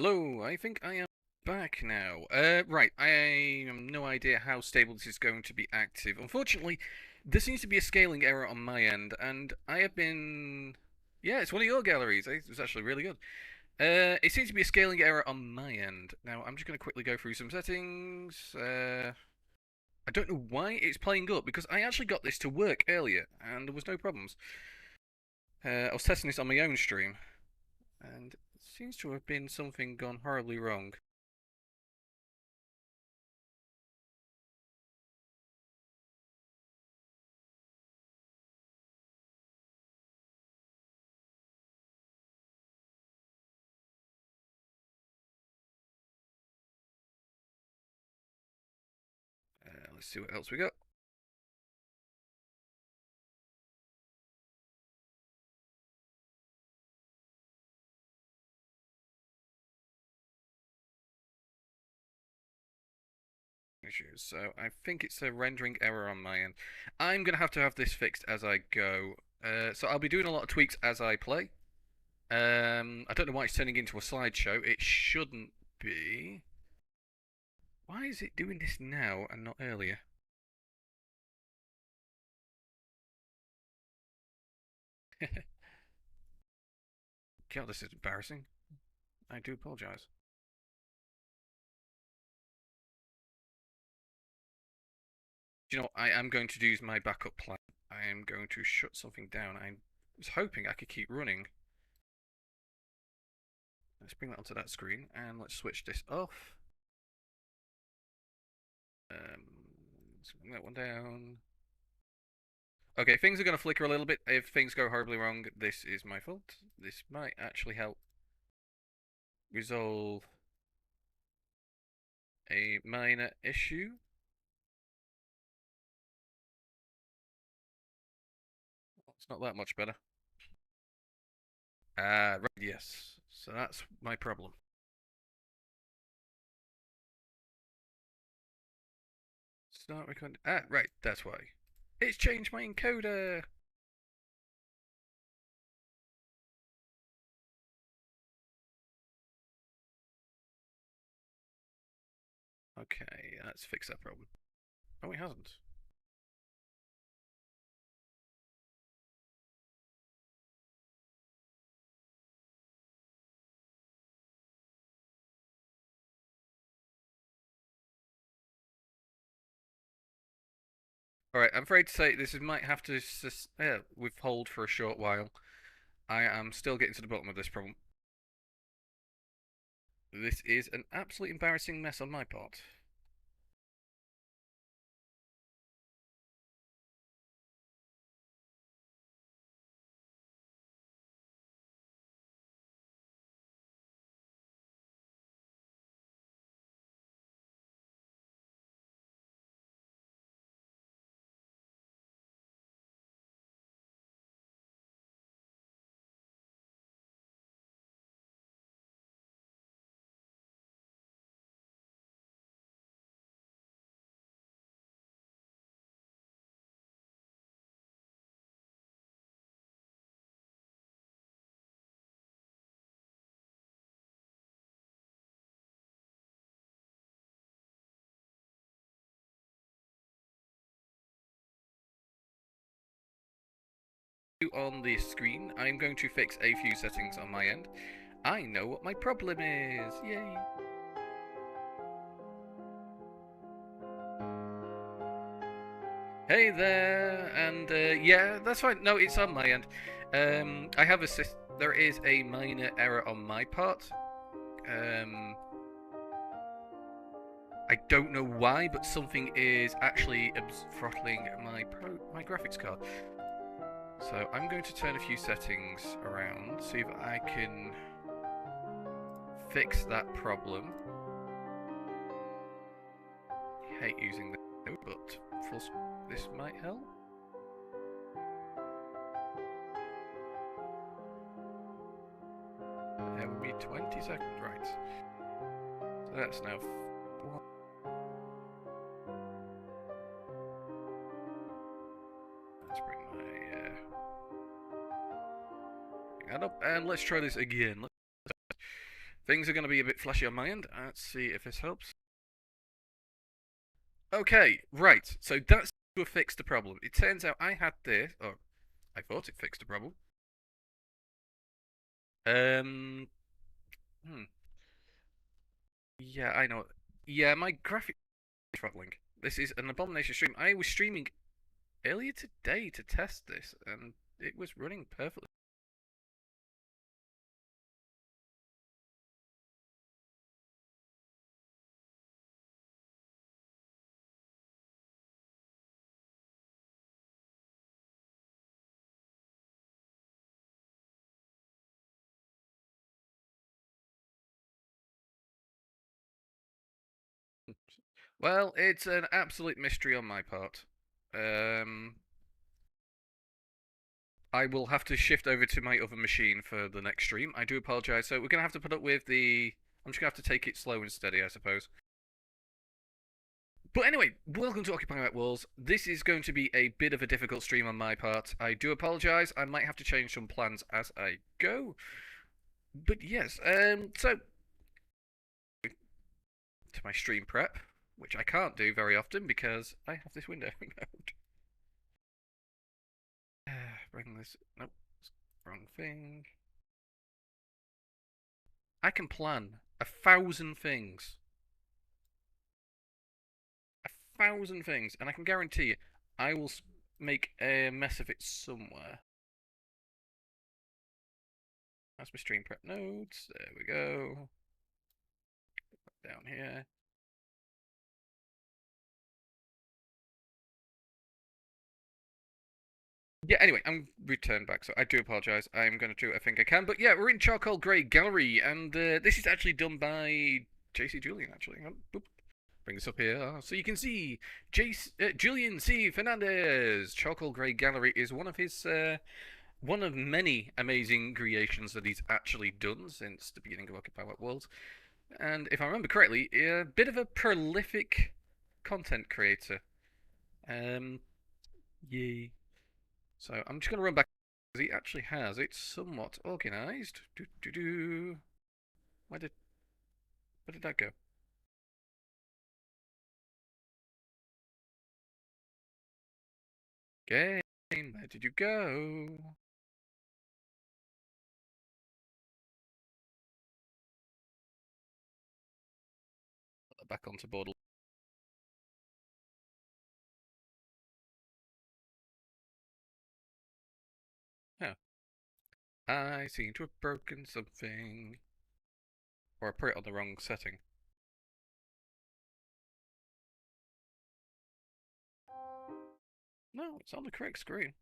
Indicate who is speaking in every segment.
Speaker 1: Hello, I think I am back now. Right, I have no idea how stable this is going to be active. Unfortunately, there seems to be a scaling error on my end, and I have been... Yeah, it's one of your galleries. It was actually really good. It seems to be a scaling error on my end. Now, I'm just going to quickly go through some settings. I don't know why it's playing up, because I actually got this to work earlier, and there was no problems. I was testing this on my own stream, and it seems to have been something gone horribly wrong. Let's see what else we got. Issues. So I think it's a rendering error on my end. I'm going to have this fixed as I go. So I'll be doing a lot of tweaks as I play. I don't know why it's turning into a slideshow. It shouldn't be. Why is it doing this now and not earlier? God, this is embarrassing. I do apologise. You know, I am going to use my backup plan. I am going to shut something down. I was hoping I could keep running. Let's bring that onto that screen and let's switch this off. Let's bring that one down. Okay, things are going to flicker a little bit. If things go horribly wrong, this is my fault. This might actually help resolve a minor issue. It's not that much better. Right, yes. So that's my problem. Start recording. Right, that's why. It's changed my encoder. Okay, let's fix that problem. Oh, it hasn't. Alright, I'm afraid to say this might have to withhold for a short while. I am still getting to the bottom of this problem. This is an absolutely embarrassing mess on my part. On the screen, I'm going to fix a few settings on my end. I know what my problem is. Yay! Hey there, and yeah, that's fine. No, it's on my end. I have a there is a minor error on my part. I don't know why, but something is actually throttling my graphics card. So I'm going to turn a few settings around, see if I can fix that problem. I hate using this, but this might help. There will be 20 seconds, right? So that's now let's bring that up and let's try this again. Things are going to be a bit flashy on my end. Let's see if this helps. Okay, right. So that's to fix the problem. It turns out I had this, or I thought it fixed the problem. Um, hmm. Yeah, I know. Yeah, my graphic is throttling. This is an abomination stream. I was streaming earlier today to test this, and it was running perfectly. Well, it's an absolute mystery on my part. Um, I will have to shift over to my other machine for the next stream. I do apologise. So we're going to have to put up with the... I'm just going to have to take it slow and steady, I suppose. But anyway, welcome to Occupying White Walls. This is going to be a bit of a difficult stream on my part. I do apologise. I might have to change some plans as I go. But yes, so... to my stream prep, which I can't do very often because I have this window mode. Bring this... Nope, wrong thing. I can plan 1,000 things. 1,000 things, and I can guarantee you, I will make a mess of it somewhere. That's my stream prep notes. There we go. Down here. Yeah, anyway, I'm returned back, so I do apologise. I'm going to do what I think I can. But yeah, we're in Charcoal Grey Gallery, and this is actually done by JC Julian, actually. Boop. Bring this up here so you can see Julian C. Fernandez. Charcoal Grey Gallery is one of his one of many amazing creations that he's actually done since the beginning of Occupy What Worlds. And if I remember correctly, a bit of a prolific content creator. Yay. So I'm just going to run back because he actually has it somewhat organised. Where did that go? Game, where did you go? Back onto board. Oh, I seem to have broken something. Or I put it on the wrong setting. No, it's on the correct screen.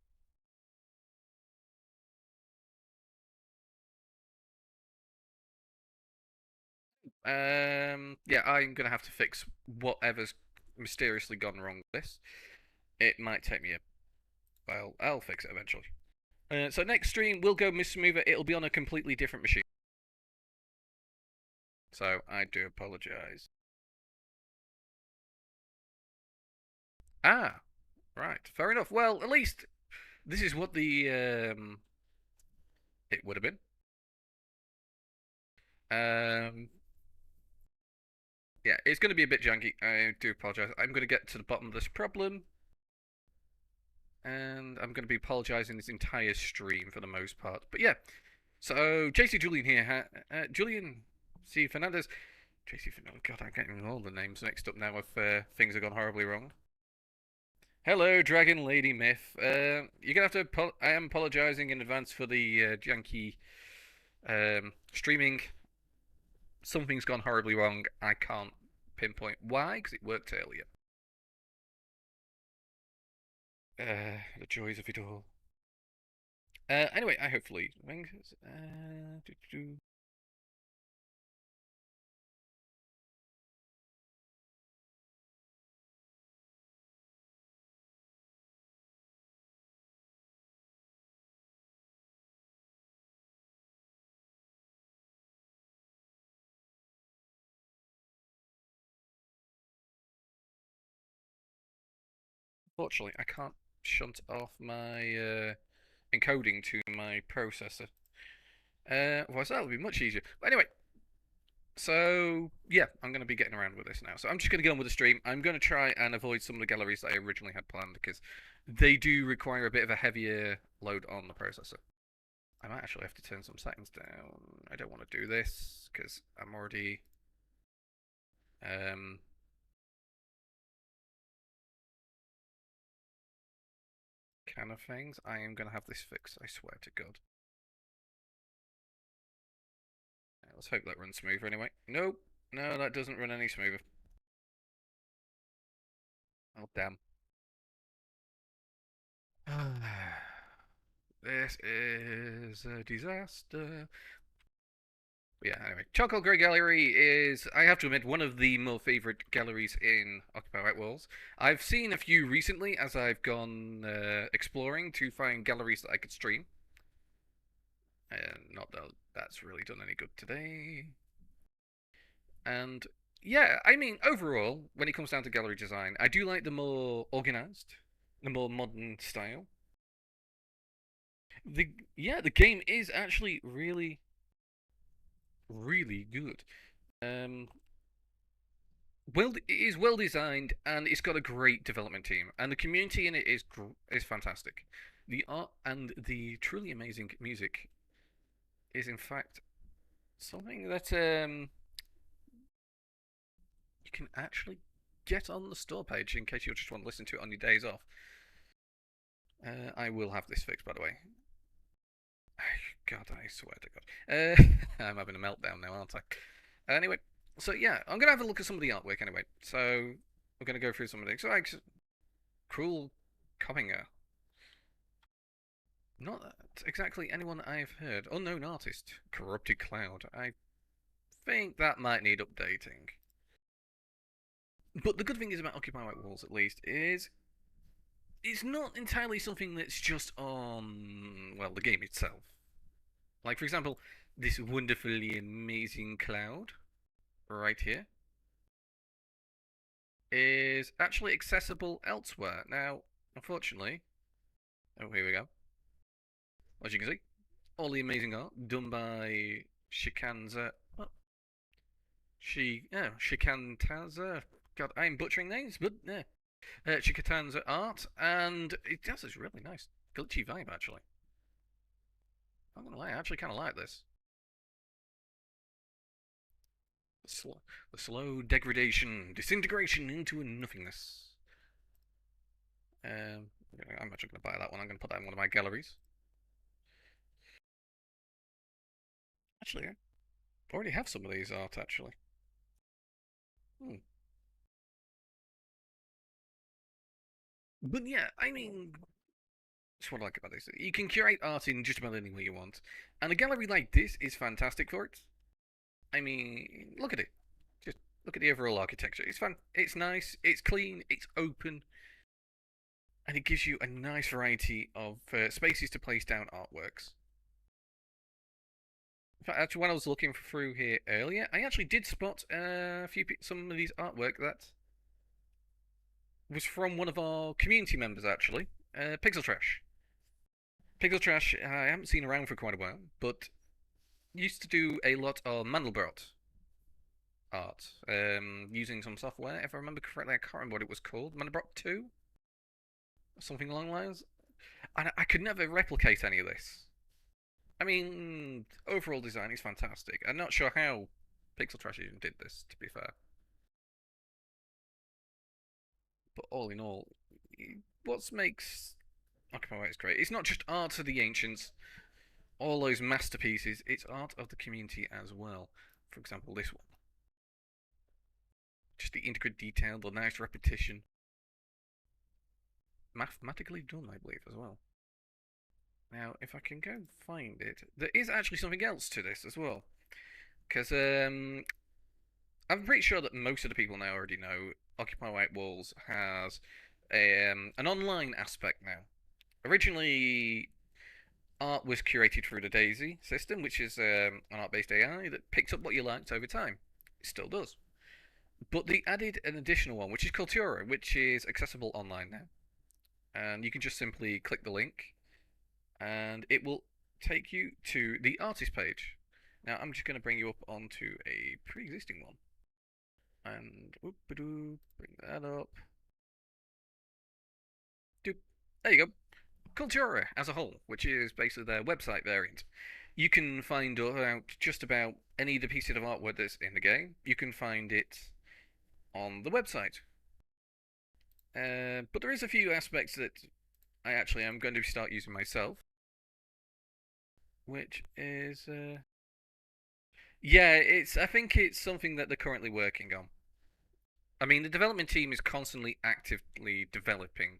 Speaker 1: Yeah, I'm gonna have to fix whatever's mysteriously gone wrong with this. It might take me a while. I'll fix it eventually. So next stream will go Miss Smoother. It'll be on a completely different machine. So I do apologise. Ah, right. Fair enough. Well, at least this is what the it would have been. Um, yeah, it's going to be a bit janky. I do apologise. I'm going to get to the bottom of this problem. And I'm going to be apologising this entire stream for the most part. But yeah, so JC Julian here. Julian C. Fernandez. JC Fernandez. God, I'm getting all the names mixed up now if things have gone horribly wrong. Hello, Dragon Lady Myth. You're going to have to... I am apologising in advance for the janky streaming. Something's gone horribly wrong. I can't pinpoint why, because it worked earlier. The joys of it all. Anyway, I hopefully. Unfortunately, I can't shunt off my encoding to my processor. Otherwise, that would be much easier. But anyway, So yeah, I'm going to be getting around with this now. So I'm just going to get on with the stream. I'm going to try and avoid some of the galleries that I originally had planned because they do require a bit of a heavier load on the processor. I might actually have to turn some settings down. I don't want to do this because I'm already um, kind of things. I am going to have this fixed, I swear to God. Let's hope that runs smoother anyway. Nope. No, that doesn't run any smoother. Oh, damn. This is a disaster. But yeah, anyway. Charcoal Grey Gallery is, I have to admit, one of the more favourite galleries in Occupy White Walls. I've seen a few recently as I've gone exploring to find galleries that I could stream. Not that that's really done any good today. And yeah, I mean, overall, when it comes down to gallery design, I do like the more organised, the more modern style. The game is actually really, really good. Um, it is well designed and it's got a great development team, and the community in it is fantastic. The art and the truly amazing music is, in fact, something that you can actually get on the store page in case you just want to listen to it on your days off. I will have this fixed, by the way. God, I swear to God. I'm having a meltdown now, aren't I? Anyway, so yeah, I'm gonna have a look at some of the artwork anyway. So we're gonna go through some of these. So, like, Cruel Comminger. Not exactly anyone I've heard. Unknown artist. Corrupted Cloud. I think that might need updating. But the good thing is about Occupy White Walls, at least, is it's not entirely something that's just on, well, the game itself. Like, for example, this wonderfully amazing cloud right here is actually accessible elsewhere. Now, unfortunately, oh, here we go. As you can see, all the amazing art done by Shikanza. Oh, Shikantaza. God, I'm butchering names, but yeah. Shikantaza art, and it has this really nice glitchy vibe, actually. I'm not gonna lie, I actually kind of like this. The slow degradation, disintegration into a nothingness. Um, I'm actually going to buy that one. I'm going to put that in one of my galleries. Actually, I already have some of these art, actually. Hmm. But yeah, I mean, that's what I like about this. You can curate art in just about any way you want. And a gallery like this is fantastic for it. I mean, look at it. Just look at the overall architecture. It's fun. It's nice. It's clean. It's open. And it gives you a nice variety of spaces to place down artworks. In fact, actually, when I was looking through here earlier, I actually did spot some of these artwork that was from one of our community members, actually, Pixel Trash. Pixel Trash, I haven't seen around for quite a while, but used to do a lot of Mandelbrot art using some software. If I remember correctly, I can't remember what it was called. Mandelbrot 2? Something along those lines. And I could never replicate any of this. I mean, overall design is fantastic. I'm not sure how Pixel Trash even did this, to be fair. But all in all, what makes Occupy White great? It's not just art of the ancients, all those masterpieces. It's art of the community as well. For example, this one. Just the intricate detail, the nice repetition. Mathematically done, I believe, as well. Now, if I can go find it, there is actually something else to this as well. Because I'm pretty sure that most of the people now already know Occupy White Walls has an online aspect now. Originally, art was curated through the Daisy system, which is an art-based AI that picks up what you liked over time. It still does. But they added an additional one, which is Cultura, which is accessible online now. And you can just simply click the link, and it will take you to the artist page. Now I'm just going to bring you up onto a pre-existing one. And whoop-a-doo, bring that up. Doop. There you go. Cultura as a whole, which is basically their website variant. You can find out just about any of the pieces of artwork that's in the game. You can find it on the website. But there is a few aspects that I actually am going to start using myself, which is yeah, I think it's something that they're currently working on. I mean, the development team is constantly actively developing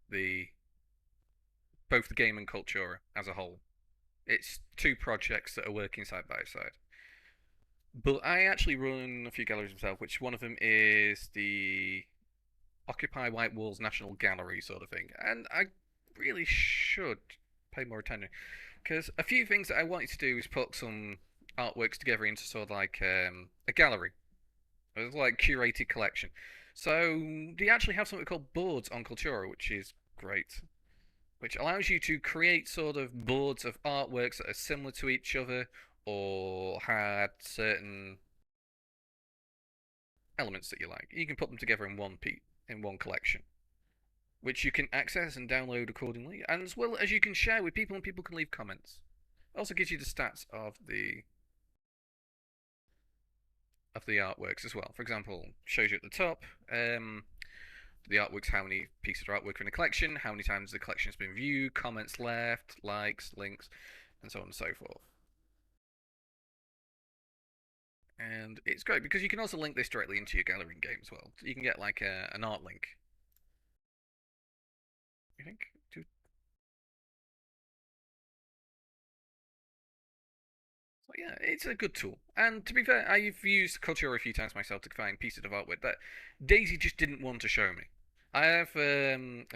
Speaker 1: the both the game and Cultura as a whole. It's two projects that are working side by side. But I actually run a few galleries myself, which one of them is the Occupy White Walls National Gallery sort of thing. And I really should pay more attention. Because a few things that I wanted to do is put some artworks together into sort of like a gallery. It's like curated collection. So they actually have something called boards on Cultura, which is great. Which allows you to create sort of boards of artworks that are similar to each other or had certain elements that you like. You can put them together in one collection, which you can access and download accordingly, and as well as you can share with people, and people can leave comments. It also gives you the stats of the artworks as well. For example, shows you at the top the artworks, how many pieces of artwork are in the collection, how many times the collection has been viewed, comments left, likes, links, and so on and so forth. And it's great because you can also link this directly into your gallery in game as well. You can get like an art link. You think? So yeah, it's a good tool. And to be fair, I've used Cultura a few times myself to find pieces of artwork that Daisy just didn't want to show me. I have one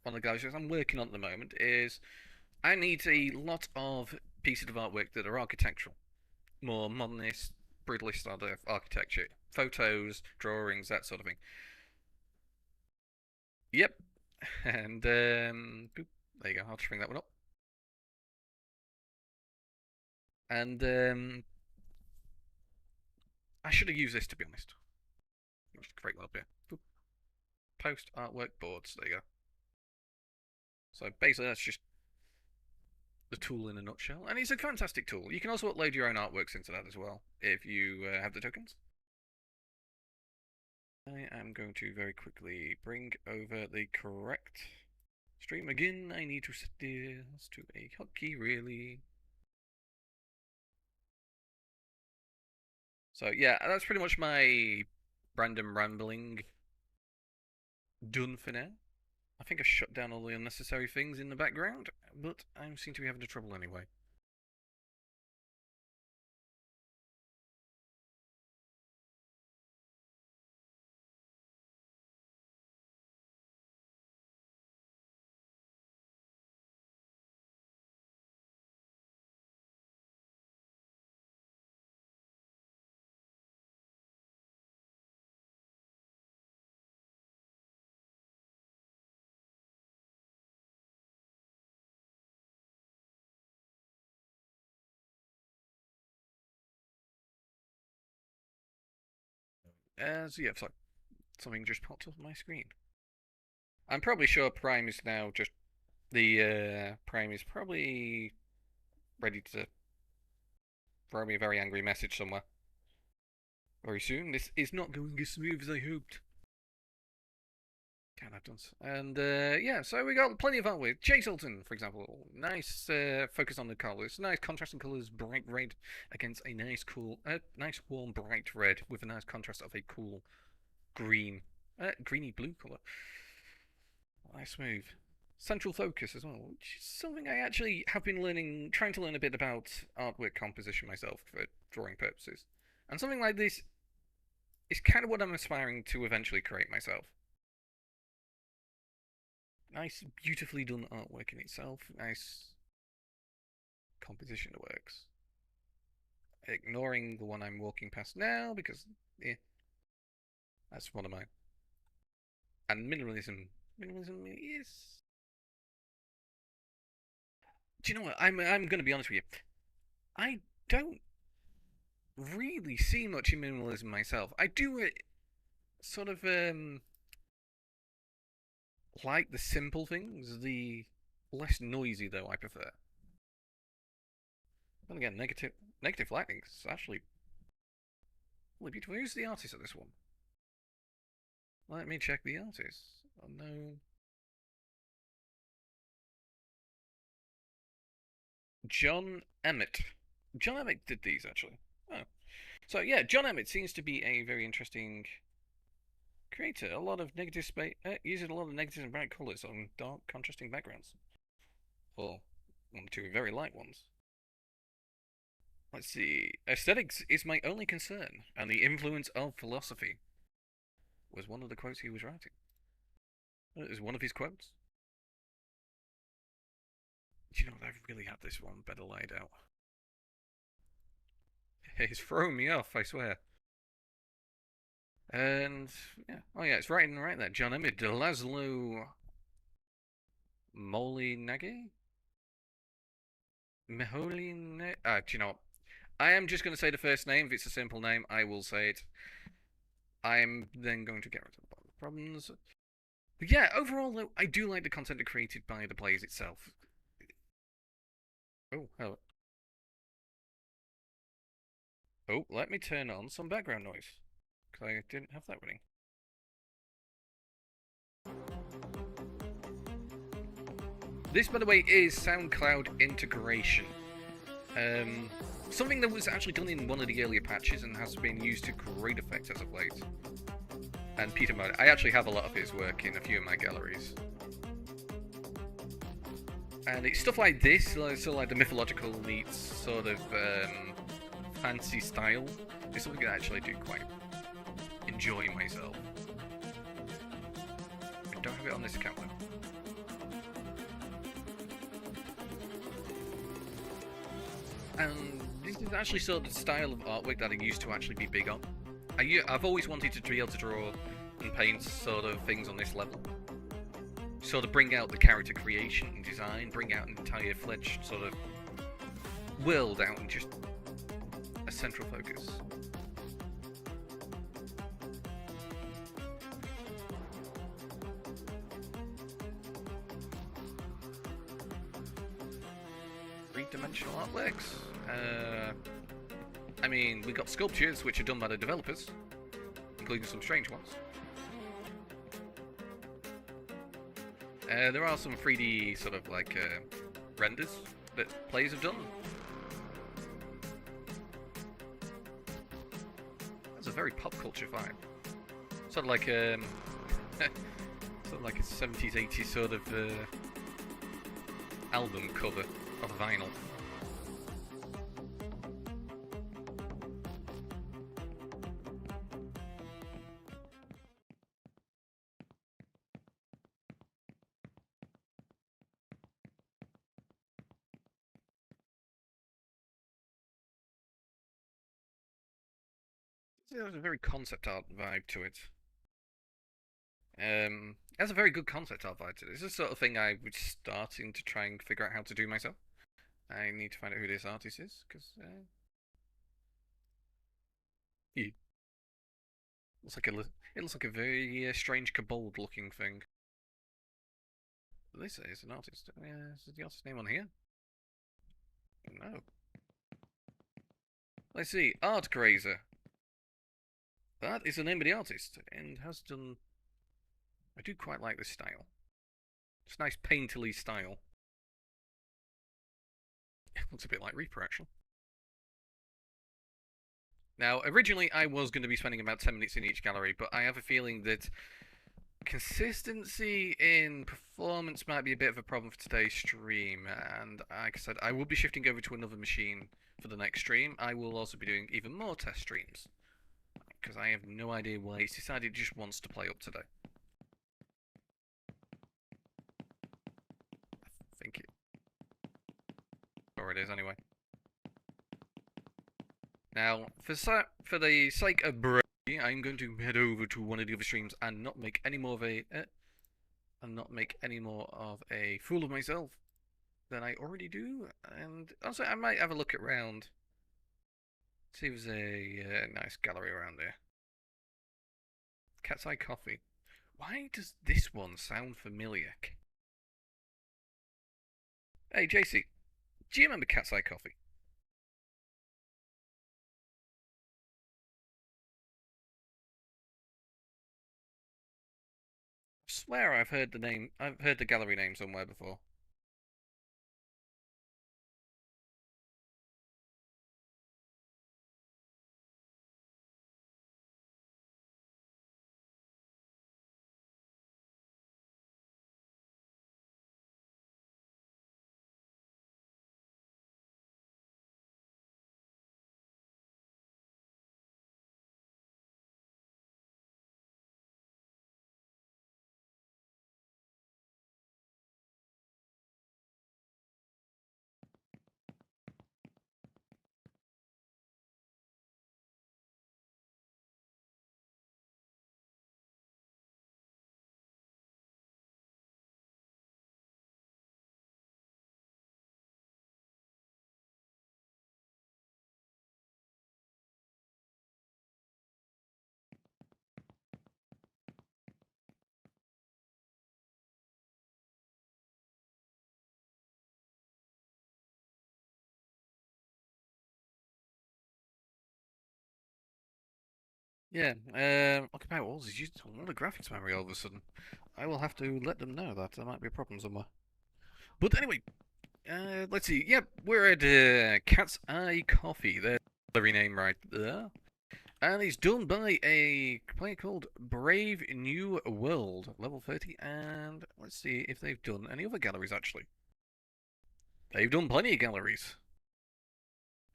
Speaker 1: of the galleries I'm working on at the moment is I need a lot of pieces of artwork that are architectural, more modernist, brutalist style of architecture, photos, drawings, that sort of thing. Yep, and boop, there you go. I'll just bring that one up. And I should have used this to be honest. Just create one up here. Boop. Post artwork boards. There you go. So basically, that's just the tool in a nutshell, and it's a fantastic tool. You can also upload your own artworks into that as well if you have the tokens. I am going to very quickly bring over the correct stream again. I need to set this to a hotkey, really. So yeah, that's pretty much my random rambling done for now. I think I shut down all the unnecessary things in the background, but I seem to be having trouble anyway. So yeah, sorry, something just popped up on my screen. I'm probably sure Prime is now just Prime is probably ready to throw me a very angry message somewhere very soon. This is not going as smooth as I hoped. God, that does. And yeah, so we got plenty of artwork. Jay Sultan, for example, nice focus on the colours, nice contrasting colours, bright red against a nice cool, nice warm bright red with a nice contrast of a cool green, greeny blue colour. Nice smooth. Central focus as well, which is something I actually have been learning, trying to learn a bit about artwork composition myself for drawing purposes. And something like this is kind of what I'm aspiring to eventually create myself. Nice, beautifully done artwork in itself. Nice composition that works. Ignoring the one I'm walking past now because, yeah, that's one of mine. And minimalism is. Do you know what? I'm going to be honest with you. I don't really see much in minimalism myself. I do sort of like the simple things, the less noisy though I prefer. Then again, negative lighting is actually really beautiful. Who's the artist of this one? Let me check the artist. Oh no. John Emmett. John Emmett did these actually. Oh. So yeah, John Emmett seems to be a very interesting creator. A lot of negative space, using a lot of negative and bright colours on dark, contrasting backgrounds. Well, one or two very light ones. Let's see. Aesthetics is my only concern, and the influence of philosophy was one of the quotes he was writing. It was one of his quotes. Do you know what? I've really had this one better laid out. It's throwing me off, I swear. And yeah, oh yeah, it's right there. John Emmett, Laszlo Molinage, Meholine. Do you know what? I am just going to say the first name. If it's a simple name, I will say it. I'm then going to get rid of the problems. But yeah, overall, though, I do like the content created by the players itself. Oh, hello. Oh, let me turn on some background noise. Because I didn't have that running. This, by the way, is SoundCloud integration. Something that was actually done in one of the earlier patches and has been used to great effect as of late. And Peter Mode, I actually have a lot of his work in a few of my galleries. And it's stuff like this, so like the mythological meets sort of fancy style. It's something I actually do quite enjoy myself. I don't have it on this account though. And this is actually sort of the style of artwork that I used to actually be big on. I've always wanted to be able to draw and paint sort of things on this level. Sort of bring out the character creation and design, bring out an entire fledged sort of world out and just a central focus. Three-dimensional artworks. I mean, we got sculptures which are done by the developers, including some strange ones. There are some 3D sort of like renders that players have done. That's a very pop culture vibe. Sort of like sort of like a 70s, 80s sort of album cover of vinyl. There's a very concept art vibe to it. It has a very good concept art vibe to it. It's the sort of thing I was starting to try and figure out how to do myself. I need to find out who this artist is, because he looks like it looks like a very strange kobold-looking thing. This is an artist. Is the artist name on here? No. Let's see. Art Grazer. That is the name of the artist, and has done. I do quite like this style. It's nice painterly style. It looks a bit like Reaper, actually. Now, originally I was going to be spending about 10 minutes in each gallery, but I have a feeling that consistency in performance might be a bit of a problem for today's stream, and like I said, I will be shifting over to another machine for the next stream. I will also be doing even more test streams, because I have no idea why it's decided it just wants to play up today. I think it... Or it is anyway. Now, for the sake of brevity, I'm going to head over to one of the other streams and not make any more of a fool of myself than I already do. And also, I might have a look around See if there's a nice gallery around here. Cat's Eye Coffee. Why does this one sound familiar? Hey, JC, do you remember Cat's Eye Coffee? I swear I've heard the name. I've heard the gallery name somewhere before. Yeah, Occupy Walls is used a lot of graphics memory all of a sudden. I will have to let them know that there might be a problem somewhere. But anyway, let's see. Yep, we're at Cat's Eye Coffee. There's the name right there. And it's done by a player called Brave New World, level 30. And let's see if they've done any other galleries actually. They've done plenty of galleries.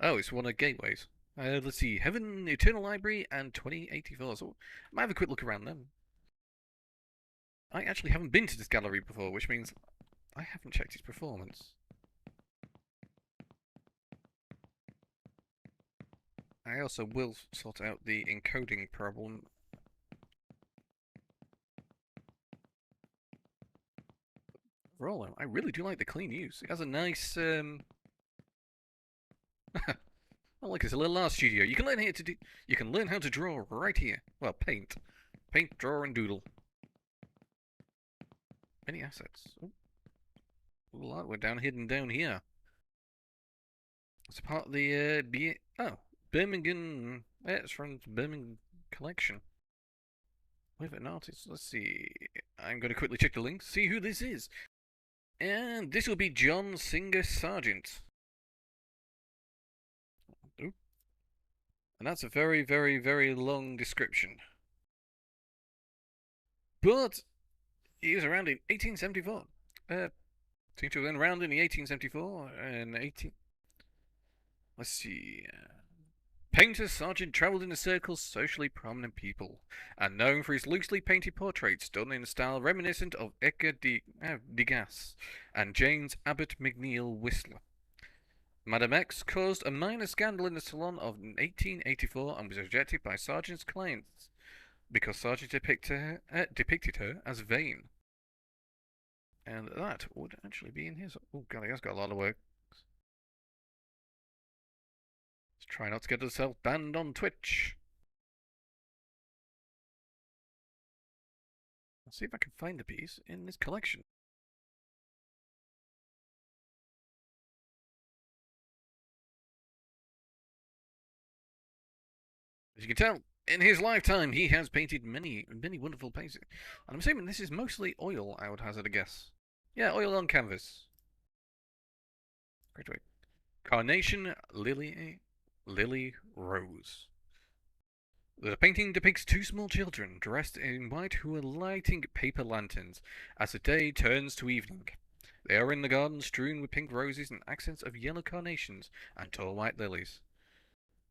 Speaker 1: Oh, it's one of Gateways. Let's see, Heaven, Eternal Library, and 2084. So I might have a quick look around them. I actually haven't been to this gallery before, which means I haven't checked its performance. I also will sort out the encoding problem. Overall, I really do like the clean use. It has a nice, I like it's a little art studio. You can learn here to do. You can learn how to draw right here. Well, paint, draw, and doodle. Many assets. Oh, we're down hidden down here. It's part of the Birmingham. Yeah, it's from the Birmingham collection. With an artist. Let's see. I'm going to quickly check the link. See who this is. And this will be John Singer Sargent. Ooh. And that's a very, very, very long description. But he was around in 1874. Seems to have been around in the 1874 and 18. Let's see. Painter Sargent travelled in the circles of socially prominent people, and known for his loosely painted portraits done in a style reminiscent of Edgar Degas and James Abbott McNeill Whistler. Madame X caused a minor scandal in the salon of 1884 and was rejected by Sargent's clients because Sargent depicted her as vain. And that would actually be in his. Oh god, he has got a lot of work. Let's try not to get herself banned on Twitch. Let's see if I can find the piece in this collection. As you can tell, in his lifetime, he has painted many, many wonderful paintings. And I'm assuming this is mostly oil, I would hazard a guess. Yeah, oil on canvas. Great way. Carnation, Lily, Rose. The painting depicts two small children dressed in white who are lighting paper lanterns as the day turns to evening. They are in the garden strewn with pink roses and accents of yellow carnations and tall white lilies.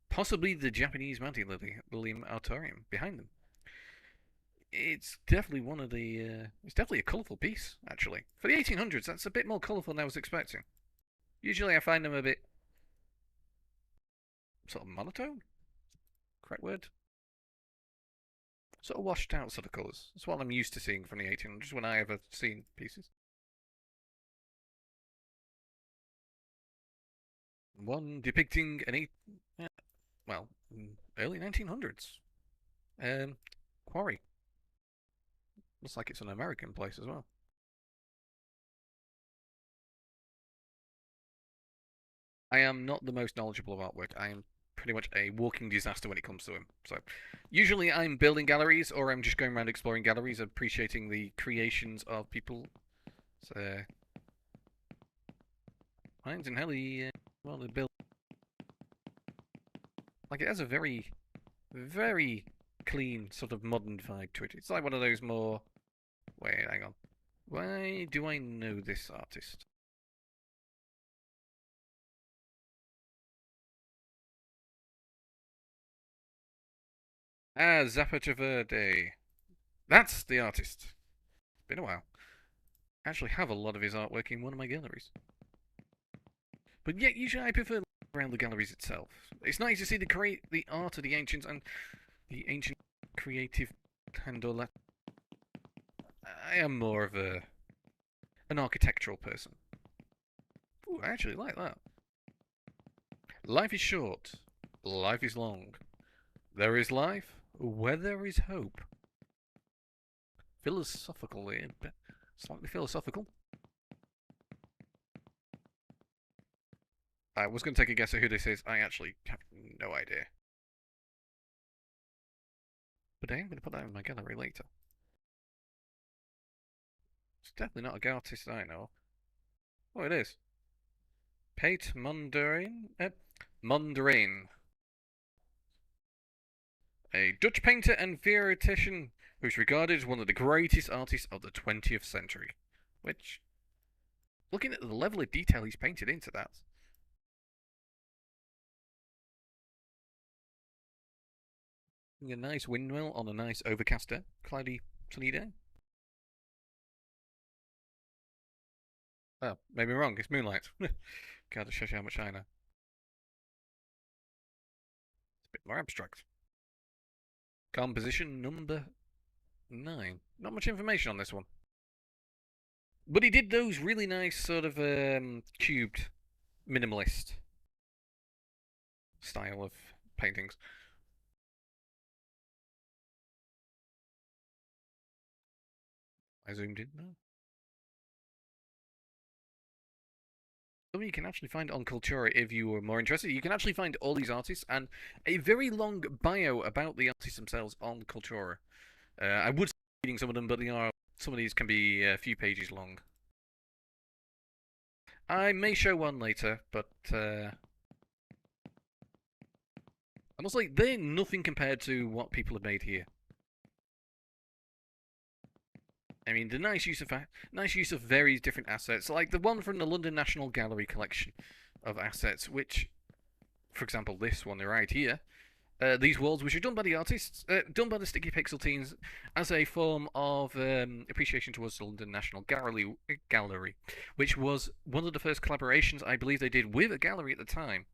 Speaker 1: Possibly the Japanese manti lily, Lilium altorium, behind them. It's definitely one of the. It's definitely a colourful piece, actually. For the 1800s, that's a bit more colourful than I was expecting. Usually I find them a bit. Sort of monotone? Correct word? Sort of washed out sort of colours. That's what I'm used to seeing from the 1800s when I ever seen pieces. One depicting an well, early 1900s. Um, Quarry. Looks like it's an American place as well. I am not the most knowledgeable of artwork. I am pretty much a walking disaster when it comes to them. So, usually I'm building galleries or I'm just going around exploring galleries, appreciating the creations of people. So, Hines and Helly, well, they build like it has a very, very clean sort of modern vibe to it. It's like one of those more. Wait, hang on. Why do I know this artist? Ah, Zapata Verde. That's the artist. It's been a while. I actually have a lot of his artwork in one of my galleries. But yet, usually I prefer around the galleries itself. It's nice to see the art of the ancients and the ancient creative handle. I am more of an architectural person. Ooh, I actually like that. Life is short. Life is long. There is life where there is hope. Philosophical, slightly philosophical. I was going to take a guess at who this is. I actually have no idea. But I am going to put that in my gallery later. It's definitely not a artist I know. Oh, it is. Pate Mondrian? Mondrian. A Dutch painter and theoretician who's regarded as one of the greatest artists of the 20th century. Which, looking at the level of detail he's painted into that. A nice windmill on a nice overcast day, cloudy, sunny day. Oh, maybe wrong, it's moonlight. God, it shows you how much I know. It's a bit more abstract. Composition number 9. Not much information on this one. But he did those really nice sort of cubed minimalist style of paintings. I zoomed in. No. Something you can actually find on Cultura if you are more interested. You can actually find all these artists and a very long bio about the artists themselves on Cultura. I would say reading some of them, but some of these can be a few pages long. I may show one later, but honestly, they're nothing compared to what people have made here. I mean, the nice use of various different assets, like the one from the London National Gallery collection of assets, which, for example, this one right here, these walls, which are done by the artists, done by the Sticky Pixel teams, as a form of appreciation towards the London National Gallery, which was one of the first collaborations I believe they did with a gallery at the time,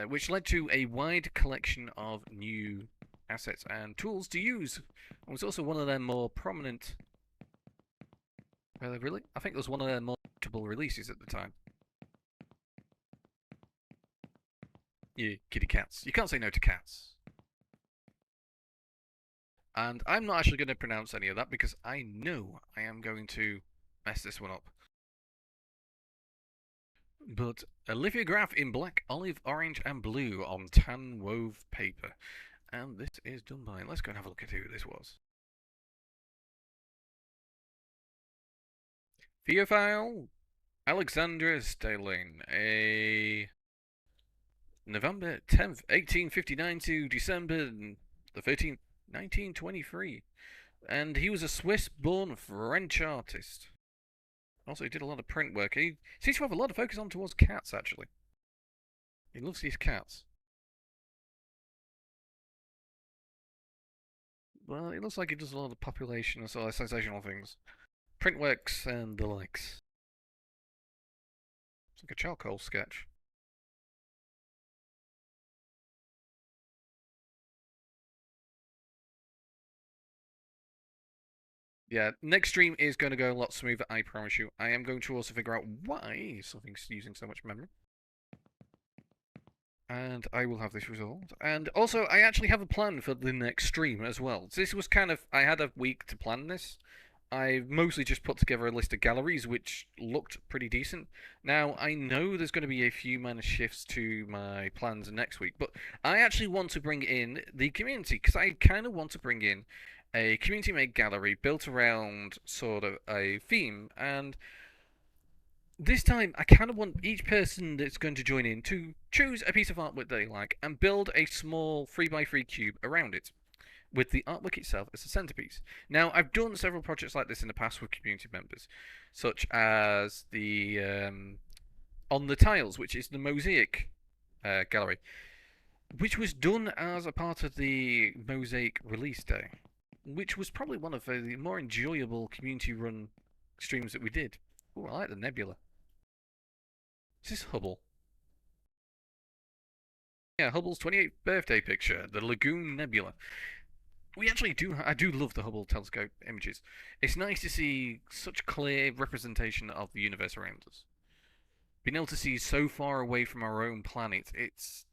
Speaker 1: which led to a wide collection of new assets and tools to use. It was also one of their more prominent. Really? I think it was one of their more notable releases at the time. Yeah, kitty cats. You can't say no to cats. And I'm not actually going to pronounce any of that because I know I am going to mess this one up. But a lithograph in black, olive, orange, and blue on tan wove paper. And this is done by. Let's go and have a look at who this was. Theophile Alexandra Stalin, a November 10th, 1859 to December the 13th, 1923. And he was a Swiss-born French artist. Also, he did a lot of print work. He seems to have a lot of focus on towards cats, actually. He loves these cats. Well, it looks like he does a lot of population and sort of sensational things. Print works and the likes. It's like a charcoal sketch. Yeah, next stream is going to go a lot smoother, I promise you. I am going to also figure out why something's using so much memory. And I will have this resolved. And also, I actually have a plan for the next stream as well. So this was kind of, I had a week to plan this. I mostly just put together a list of galleries which looked pretty decent. Now, I know there's going to be a few minor shifts to my plans next week, but I actually want to bring in the community because I kind of want to bring in a community made gallery built around sort of a theme. And this time, I kind of want each person that's going to join in to choose a piece of artwork they like and build a small 3x3 cube around it, with the artwork itself as the centerpiece. Now, I've done several projects like this in the past with community members, such as the On the Tiles, which is the Mosaic gallery, which was done as a part of the Mosaic release day, which was probably one of the more enjoyable community-run streams that we did. Oh, I like the nebula. Is this Hubble? Yeah, Hubble's 28th birthday picture, the Lagoon Nebula. We actually do. I do love the Hubble telescope images. It's nice to see such clear representation of the universe around us. Being able to see so far away from our own planet, it's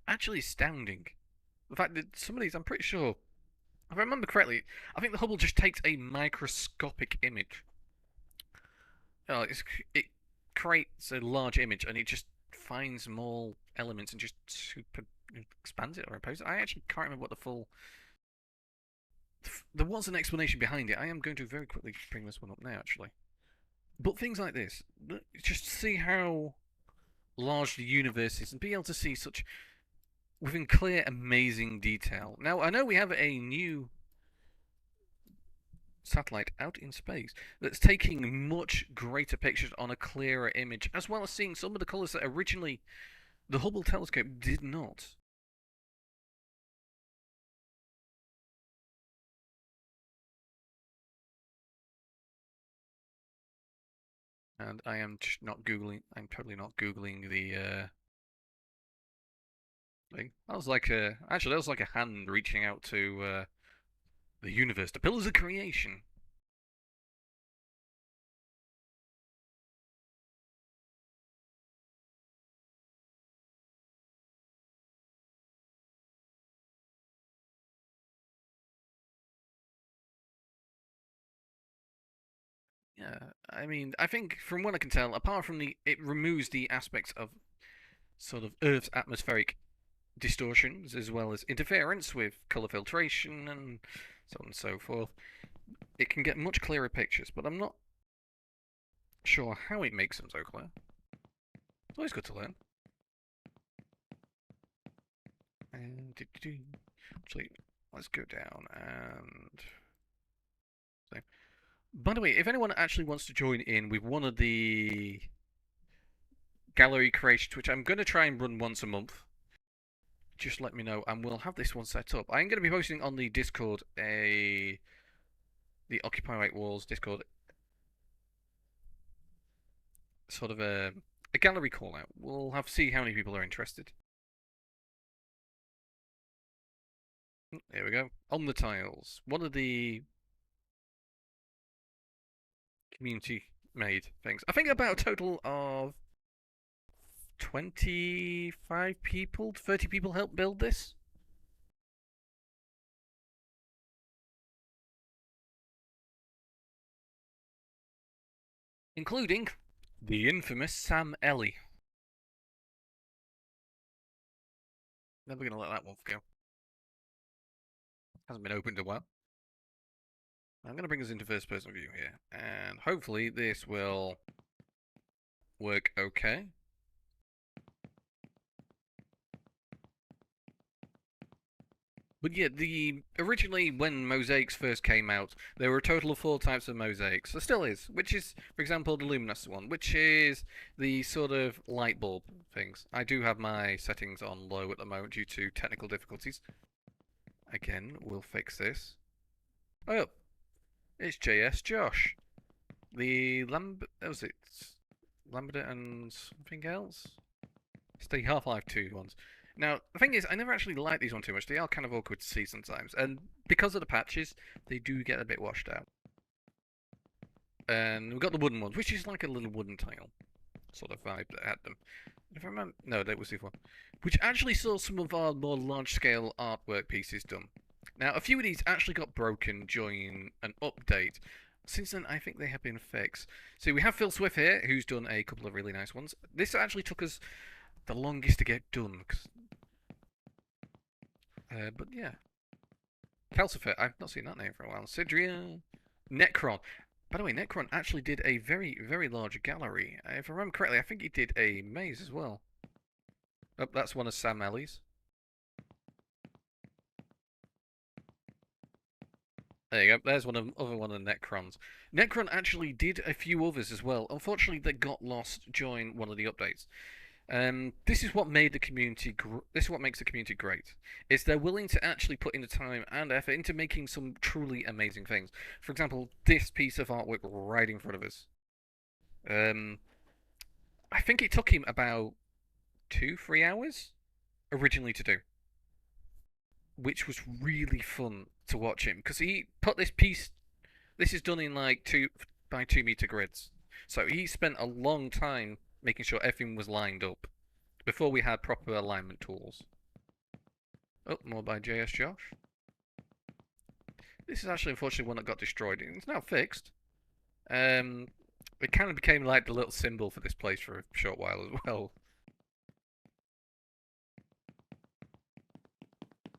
Speaker 1: actually astounding. The fact that some of these, I'm pretty sure, if I remember correctly, I think the Hubble just takes a microscopic image. It creates a large image and it just finds small elements and just super expands it or opposes it. I actually can't remember what the full. There was an explanation behind it. I am going to very quickly bring this one up now, actually. But things like this, just see how large the universe is and be able to see such within clear, amazing detail. Now, I know we have a new satellite out in space that's taking much greater pictures on a clearer image, as well as seeing some of the colours that originally the Hubble telescope did not. And I am just not googling. I'm totally not googling the thing. That was like a actually that was like a hand reaching out to the universe, the pillars of creation. Yeah, I mean, I think from what I can tell, apart from it removes the aspects of sort of Earth's atmospheric distortions as well as interference with color filtration and so on and so forth. It can get much clearer pictures, but I'm not sure how it makes them so clear. It's always good to learn. And actually, let's go down and. So, by the way, if anyone actually wants to join in with one of the gallery creations, which I'm going to try and run once a month, just let me know and we'll have this one set up. I'm going to be posting on the Discord the Occupy White Walls Discord sort of a gallery call out. We'll have to see how many people are interested. Here we go. On the Tiles. One of the community made things. I think about a total of 25 people, 30 people helped build this. Including the infamous Sam Ellie. Never gonna let that one go. Hasn't been opened in a while. I'm gonna bring us into first person view here, and hopefully this will work okay. But yeah, originally when mosaics first came out, there were a total of 4 types of mosaics. There still is, which is, for example, the luminous one, which is the sort of light bulb things. I do have my settings on low at the moment due to technical difficulties. Again, we'll fix this. Oh, it's JS Josh. The was it Lambda and something else? It's the Half-Life 2 ones. Now, the thing is, I never actually like these ones too much. They are kind of awkward to see sometimes. And because of the patches, they do get a bit washed out. And we've got the wooden ones, which is like a little wooden tile sort of vibe that had them. If I remember, no, that was the one, which actually saw some of our more large-scale artwork pieces done. Now, a few of these actually got broken during an update. Since then, I think they have been fixed. So we have Phil Swift here, who's done a couple of really nice ones. This actually took us the longest to get done, but yeah. Calcifer, I've not seen that name for a while. Sidria, Necron. By the way, Necron actually did a very, very large gallery. If I remember correctly, I think he did a maze as well. Oh, that's one of Sam Ellie's. There you go. There's other one of the Necrons. Necron actually did a few others as well. Unfortunately, they got lost during one of the updates. This is what made the community. This is what makes the community great. Is they're willing to actually put in the time and effort into making some truly amazing things. For example, this piece of artwork right in front of us. Um, I think it took him about 2, 3 hours originally to do, which was really fun to watch him because he put this piece. This is done in like 2 by 2 meter grids, so he spent a long time making sure everything was lined up before we had proper alignment tools. Oh, more by JS Josh. This is actually unfortunately one that got destroyed. It's now fixed. Um, it kind of became like the little symbol for this place for a short while as well.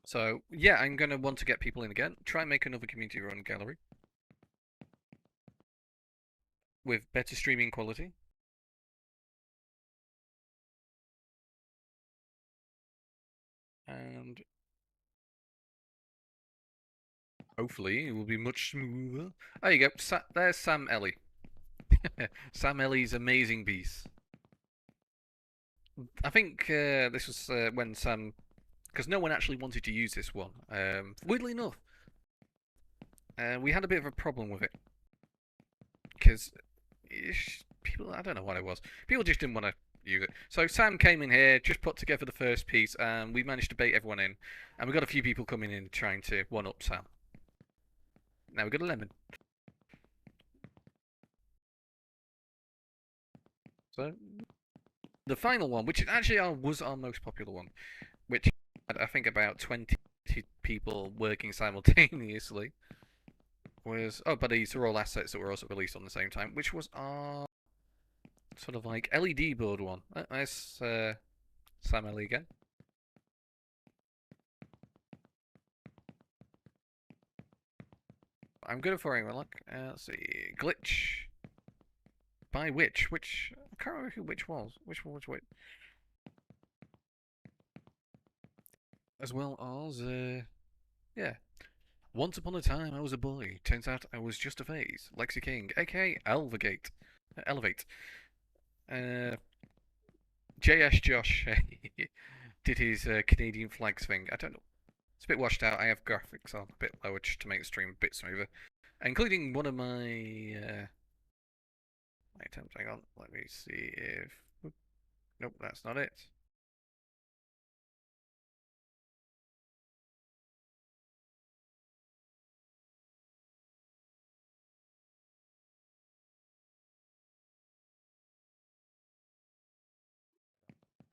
Speaker 1: So yeah, I'm gonna want to get people in again. Try and make another community-run gallery with better streaming quality, and hopefully it will be much smoother. There you go. There's Sam Ellie. Sam Ellie's amazing piece. I think this was when Sam, because no one actually wanted to use this one. Weirdly enough, we had a bit of a problem with it because people, I don't know what it was. People just didn't want to use it. So Sam came in here, just put together the first piece, and we managed to bait everyone in. And we got a few people coming in trying to one up Sam. Now we got a lemon. So the final one, which actually was our most popular one, which had I think about 20 people working simultaneously, was but these are all assets that were also released on the same time, which was our sort of like LED board one. Nice, Sam Ellie again. I'm good at following. Look, let's see, glitch by which I can't remember who which was. Which one was which? As well as yeah. Once upon a time, I was a boy. Turns out I was just a phase. Lexi King, aka Elevate. Elevate. Uh, JS Josh did his Canadian flags thing. I don't know. It's a bit washed out. I have graphics on a bit lower just to make the stream a bit smoother, including one of my items. Hang on, let me see if. Nope, that's not it.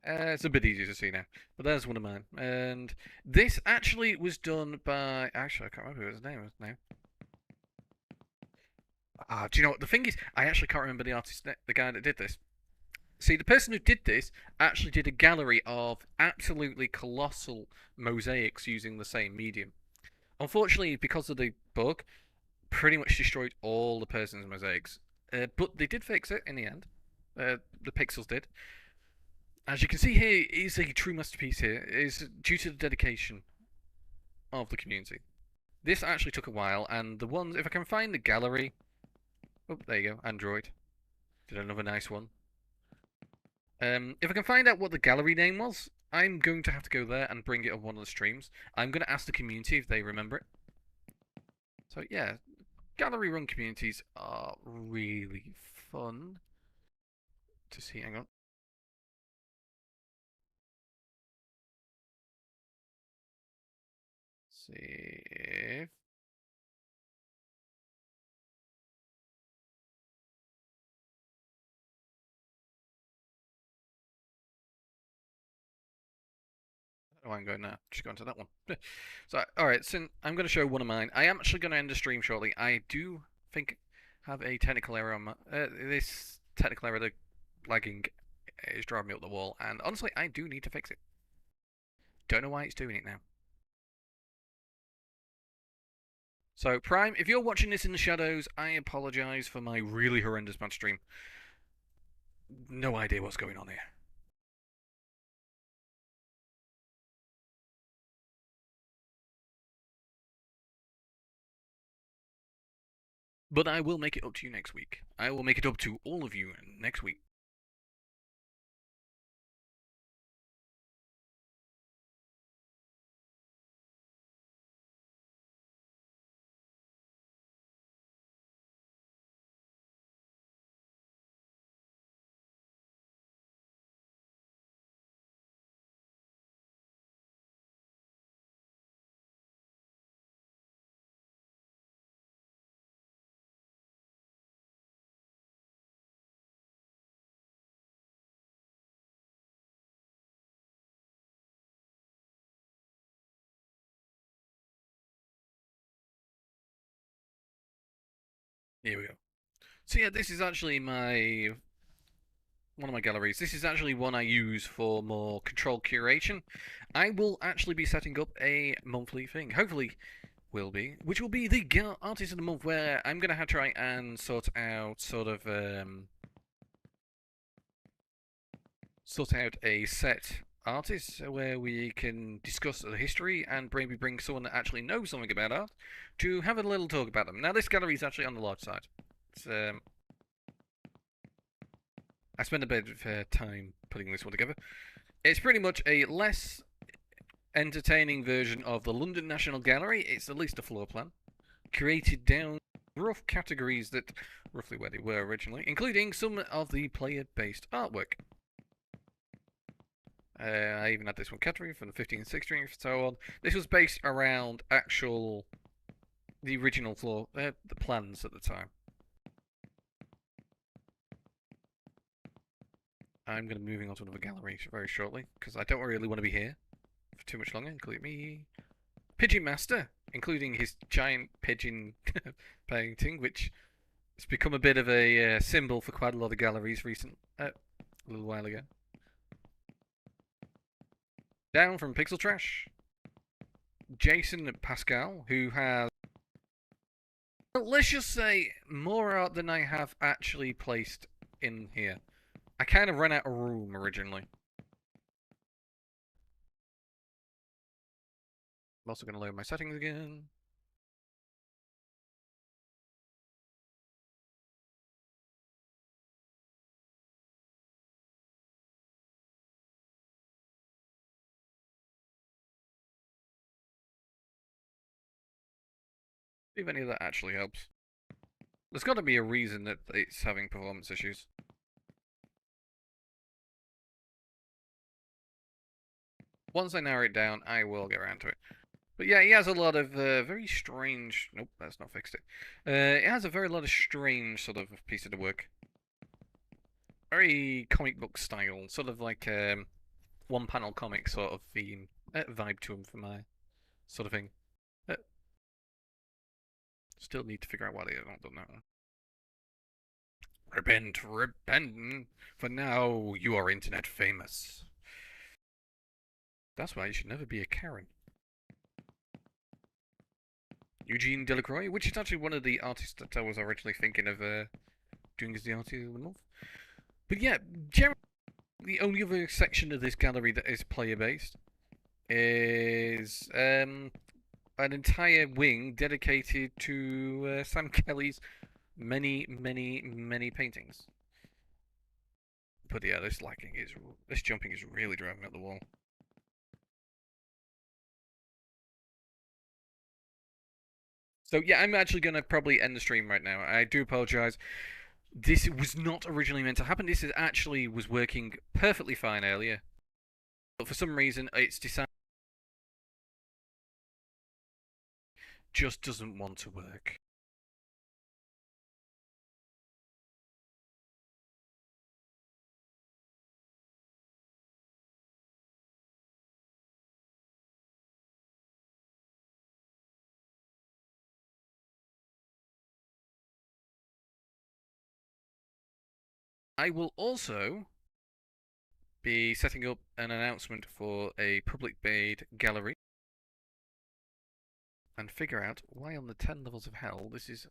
Speaker 1: It's a bit easier to see now, but there's one of mine. And this actually was done by. Actually, I can't remember what his name was now. Do you know what? The thing is, I actually can't remember the artist, the guy that did this. See, the person who did this actually did a gallery of absolutely colossal mosaics using the same medium. Unfortunately, because of the bug, pretty much destroyed all the person's mosaics. But they did fix it in the end. The pixels did. As you can see here, is a true masterpiece here. It is due to the dedication of the community. This actually took a while, and the ones, if I can find the gallery. Oh, there you go, Android. Did another nice one. If I can find out what the gallery name was, I'm going to have to go there and bring it on one of the streams. I'm going to ask the community if they remember it. So yeah, gallery run communities are really fun to see. Hang on. See if Oh, I'm going now. Just going to that one. So, alright, so I'm going to show one of mine. I am actually going to end the stream shortly. I do think have a technical error on my... this technical error, the lagging, is driving me up the wall. And honestly, I do need to fix it. Don't know why it's doing it now. So, Prime, if you're watching this in the shadows, I apologise for my really horrendous bad stream. No idea what's going on here. But I will make it up to you next week. I will make it up to all of you next week. Here we go. So yeah, this is actually one of my galleries. This is actually one I use for more controlled curation. I will actually be setting up a monthly thing. Hopefully, will be, which will be the artist of the month, where I'm gonna have to try and sort out a set artist where we can discuss the history and maybe bring someone that actually knows something about art to have a little talk about them. Now, this gallery is actually on the large side. It's, I spent a bit of time putting this one together. It's pretty much a less entertaining version of the London National Gallery. It's at least a floor plan, created down rough categories that roughly where they were originally, including some of the player-based artwork. I even had this one category from the 15th, 16th, and so on. This was based around the original floor, the plans at the time. I'm going to be moving on to another gallery very shortly, because I don't really want to be here for too much longer, including me. Pigeon Master, including his giant pigeon painting, which has become a bit of a symbol for quite a lot of galleries a little while ago. Down from Pixel Trash, Jason Pascal, who has, let's just say, more art than I have actually placed in here. I kind of ran out of room originally. I'm also going to load my settings again. See if any of that actually helps. There's got to be a reason that it's having performance issues. Once I narrow it down, I will get around to it. But yeah, he has a lot of very strange... Nope, that's not fixed it. It has a very lot of strange sort of piece of the work. Very comic book style, sort of like one-panel comic sort of theme, vibe to him for my sort of thing. Still need to figure out why they have not done that one. Repent, repent, for now you are internet famous. That's why you should never be a Karen. Eugene Delacroix, which is actually one of the artists that I was originally thinking of doing as the artist of the month. But yeah, generally, the only other section of this gallery that is player-based is an entire wing dedicated to Sam Kelly's many, many, many paintings. But yeah, this jumping is really driving me up the wall. So yeah, I'm actually going to probably end the stream right now. I do apologize. This was not originally meant to happen. This actually was working perfectly fine earlier. But for some reason, it's decided just doesn't want to work. I will also be setting up an announcement for a public made gallery and figure out why on the 10 levels of hell this is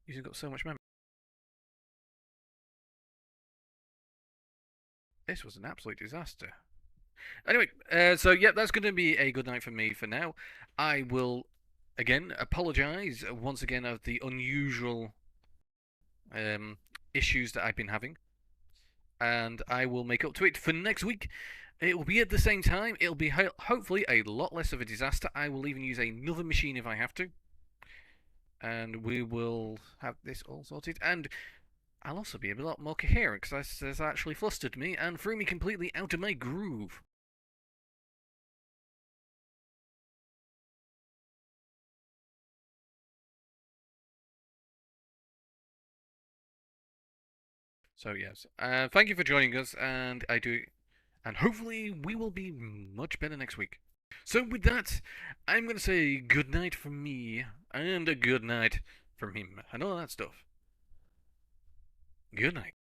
Speaker 1: using up so much memory. This was an absolute disaster. Anyway, so yeah, that's going to be a good night for me for now. I will again apologise once again of the unusual um, issues that I've been having, and I will make up to it for next week. It will be at the same time. It'll be hopefully a lot less of a disaster. I will even use another machine if I have to, and we will have this all sorted. And I'll also be a lot more coherent because this has actually flustered me and threw me completely out of my groove. So yes, thank you for joining us, and hopefully we will be much better next week. So with that, I'm going to say good night from me and a good night from him and all that stuff. Good night.